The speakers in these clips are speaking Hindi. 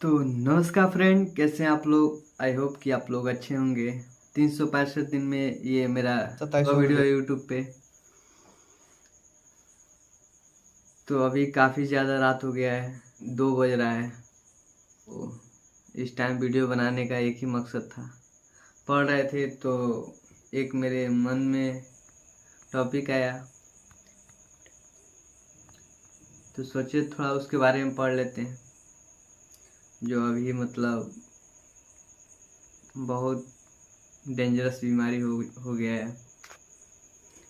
तो नमस्कार फ्रेंड, कैसे हैं आप लोग। आई होप कि आप लोग अच्छे होंगे। 365 दिन में ये मेरा 27 वीडियो है यूट्यूब पे। तो अभी काफ़ी ज़्यादा रात हो गया है, 2 बज रहा है। तो इस टाइम वीडियो बनाने का एक ही मकसद था। पढ़ रहे थे तो एक मेरे मन में टॉपिक आया, तो सोचे थोड़ा उसके बारे में पढ़ लेते हैं। जो अभी मतलब बहुत डेंजरस बीमारी हो गया है,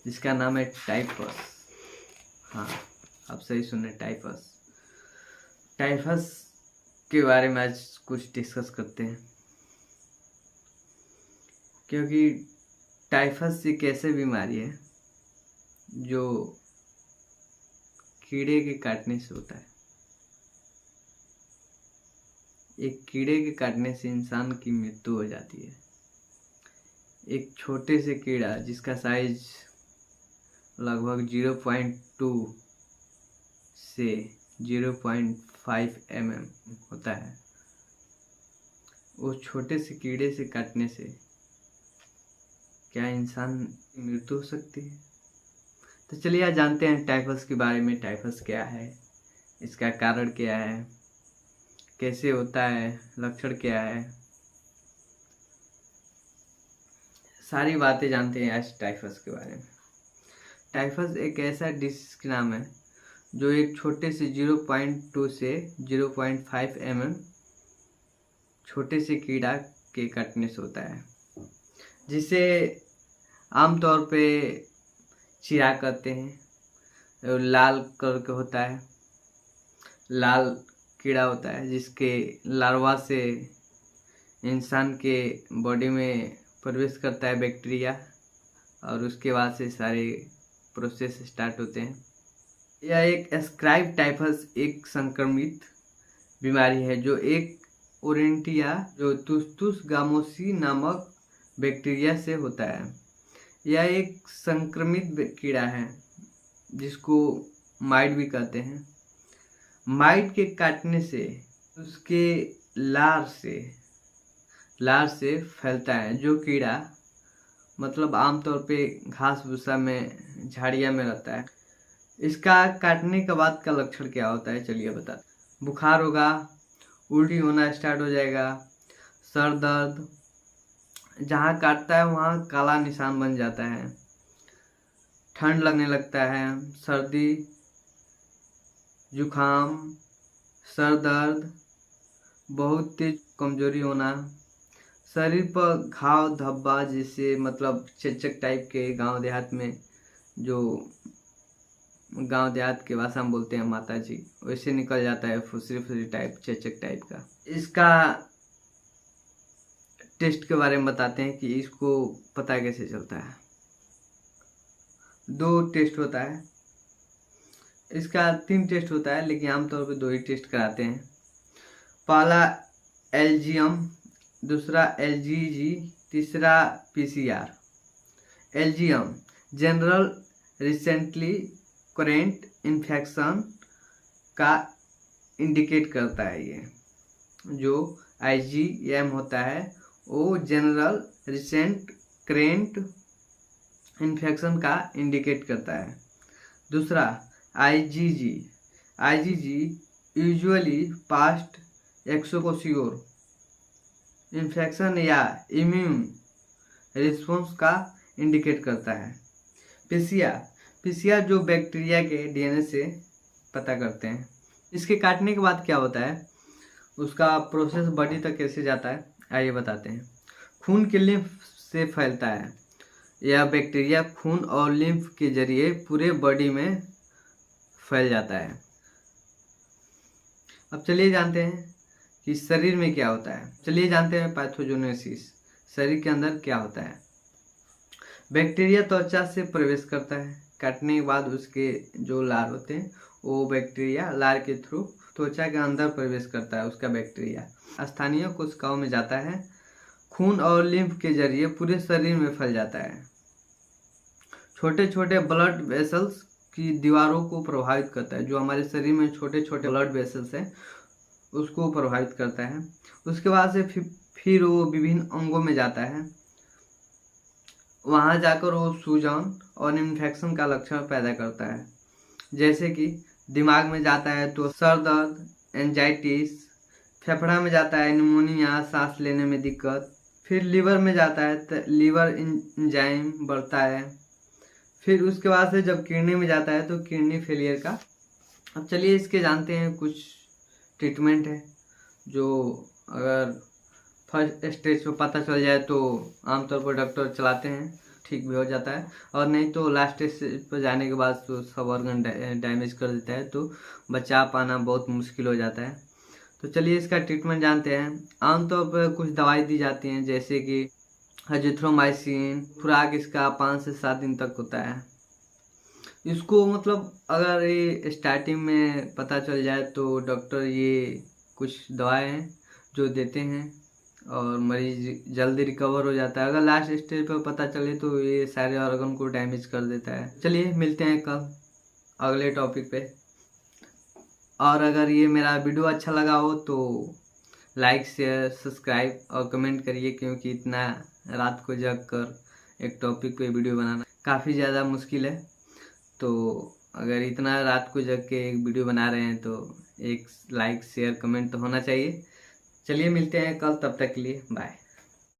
जिसका नाम है टाइफस। हाँ, आप सही सुने, टाइफस। टाइफस के बारे में आज कुछ डिस्कस करते हैं, क्योंकि टाइफस एक ऐसी बीमारी है जो कीड़े के काटने से होता है। एक कीड़े के काटने से इंसान की मृत्यु हो जाती है। एक छोटे से कीड़ा जिसका साइज लगभग 0.2 से 0.5 mm होता है, उस छोटे से कीड़े से काटने से क्या इंसान की मृत्यु हो सकती है। तो चलिए आज जानते हैं टाइफस के बारे में। टाइफस क्या है, इसका कारण क्या है, कैसे होता है, लक्षण क्या है, सारी बातें जानते हैं आज टाइफस के बारे में। टाइफस एक ऐसा डिसीज का नाम है जो एक छोटे से 0.2 से 0.5 mm छोटे से कीड़ा के काटने से होता है, जिसे आमतौर पे चिरा कहते हैं। लाल कलर का होता है, लाल कीड़ा होता है, जिसके लार्वा से इंसान के बॉडी में प्रवेश करता है बैक्टीरिया, और उसके बाद से सारे प्रोसेस स्टार्ट होते हैं। यह एक एस्क्राइब टाइफस एक संक्रमित बीमारी है जो एक ओरेंटिया जो तुस्तुस गामोसी नामक बैक्टीरिया से होता है। यह एक संक्रमित कीड़ा है जिसको माइट भी कहते हैं। माइट के काटने से उसके लार से फैलता है, जो कीड़ा मतलब आमतौर पे घास भूसा में, झाड़िया में रहता है। इसका काटने के बाद का लक्षण क्या होता है, चलिए बता। बुखार होगा, उल्टी होना स्टार्ट हो जाएगा, सर दर्द, जहाँ काटता है वहाँ काला निशान बन जाता है, ठंड लगने लगता है, सर्दी, जुखाम, सर दर्द, बहुत तेज कमजोरी होना, शरीर पर घाव धब्बा, जैसे मतलब चेचक टाइप के, गांव देहात में जो गांव देहात के भाषा में बोलते हैं माता जी, वैसे निकल जाता है, फुसरी फुसरी टाइप, चेचक टाइप का। इसका टेस्ट के बारे में बताते हैं कि इसको पता कैसे चलता है। 2 टेस्ट होता है, इसका 3 टेस्ट होता है, लेकिन आमतौर पर 2 ही टेस्ट कराते हैं। पहला एलजीएम, दूसरा एलजीजी, तीसरा पीसीआर। एलजीएम जनरल रिसेंटली करेंट इन्फेक्शन का इंडिकेट करता है। ये जो आईजीएम होता है वो जनरल रिसेंट करेंट इन्फेक्शन का इंडिकेट करता है। दूसरा IgG, IgG usually past exposure infection या इम्यून रिस्पॉन्स का इंडिकेट करता है। पीसीआर, पीसीआर जो बैक्टीरिया के डीएनए से पता करते हैं। इसके काटने के बाद क्या होता है, उसका प्रोसेस बॉडी तक कैसे जाता है, आइए बताते हैं। खून के लिम्फ से फैलता है। यह बैक्टीरिया खून और लिम्फ के जरिए पूरे बॉडी में फैल जाता है। अब चलिए जानते हैं कि शरीर में क्या होता है। चलिए जानते हैं पैथोजेनेसिस, शरीर के अंदर क्या होता है। बैक्टीरिया त्वचा से प्रवेश करता है। काटने के बाद उसके जो लार होते हैं, वो बैक्टीरिया लार के थ्रू त्वचा के अंदर प्रवेश करता है। उसका बैक्टीरिया स्थानीय कोशिकाओं में जाता है, खून और लिम्फ के जरिए पूरे शरीर में फैल जाता है। छोटे छोटे ब्लड वेसल्स की दीवारों को प्रभावित करता है। जो हमारे शरीर में छोटे छोटे ब्लड वेसल्स हैं, उसको प्रभावित करता है। उसके बाद से फिर वो विभिन्न अंगों में जाता है, वहाँ जाकर वो सूजन और इन्फेक्शन का लक्षण पैदा करता है। जैसे कि दिमाग में जाता है तो सर दर्द, एंजाइटिस, फेफड़ा में जाता है निमोनिया, सांस लेने में दिक्कत। फिर लीवर में जाता है तो लीवर एंजाइम बढ़ता है। फिर उसके बाद से जब किडनी में जाता है तो किडनी फेलियर का। अब चलिए इसके जानते हैं कुछ ट्रीटमेंट है जो अगर फर्स्ट स्टेज पे पता चल जाए तो आमतौर पर डॉक्टर चलाते हैं, ठीक भी हो जाता है, और नहीं तो लास्ट स्टेज पर जाने के बाद तो सब ऑर्गन डैमेज कर देता है, तो बचा पाना बहुत मुश्किल हो जाता है। तो चलिए इसका ट्रीटमेंट जानते हैं। आमतौर पर कुछ दवाई दी जाती हैं जैसे कि एजिथ्रोमाइसिन, खुराक इसका 5 से 7 दिन तक होता है। इसको मतलब अगर ये स्टार्टिंग में पता चल जाए तो डॉक्टर ये कुछ दवाएं हैं जो देते हैं और मरीज जल्दी रिकवर हो जाता है। अगर लास्ट स्टेज पर पता चले तो ये सारे ऑर्गन को डैमेज कर देता है। चलिए मिलते हैं कल अगले टॉपिक पे। और अगर ये मेरा वीडियो अच्छा लगा हो तो लाइक, शेयर, सब्सक्राइब और कमेंट करिए, क्योंकि इतना रात को जग कर एक टॉपिक पे वीडियो बनाना काफ़ी ज़्यादा मुश्किल है। तो अगर इतना रात को जग के एक वीडियो बना रहे हैं तो एक लाइक, शेयर, कमेंट तो होना चाहिए। चलिए मिलते हैं कल, तब तक के लिए बाय।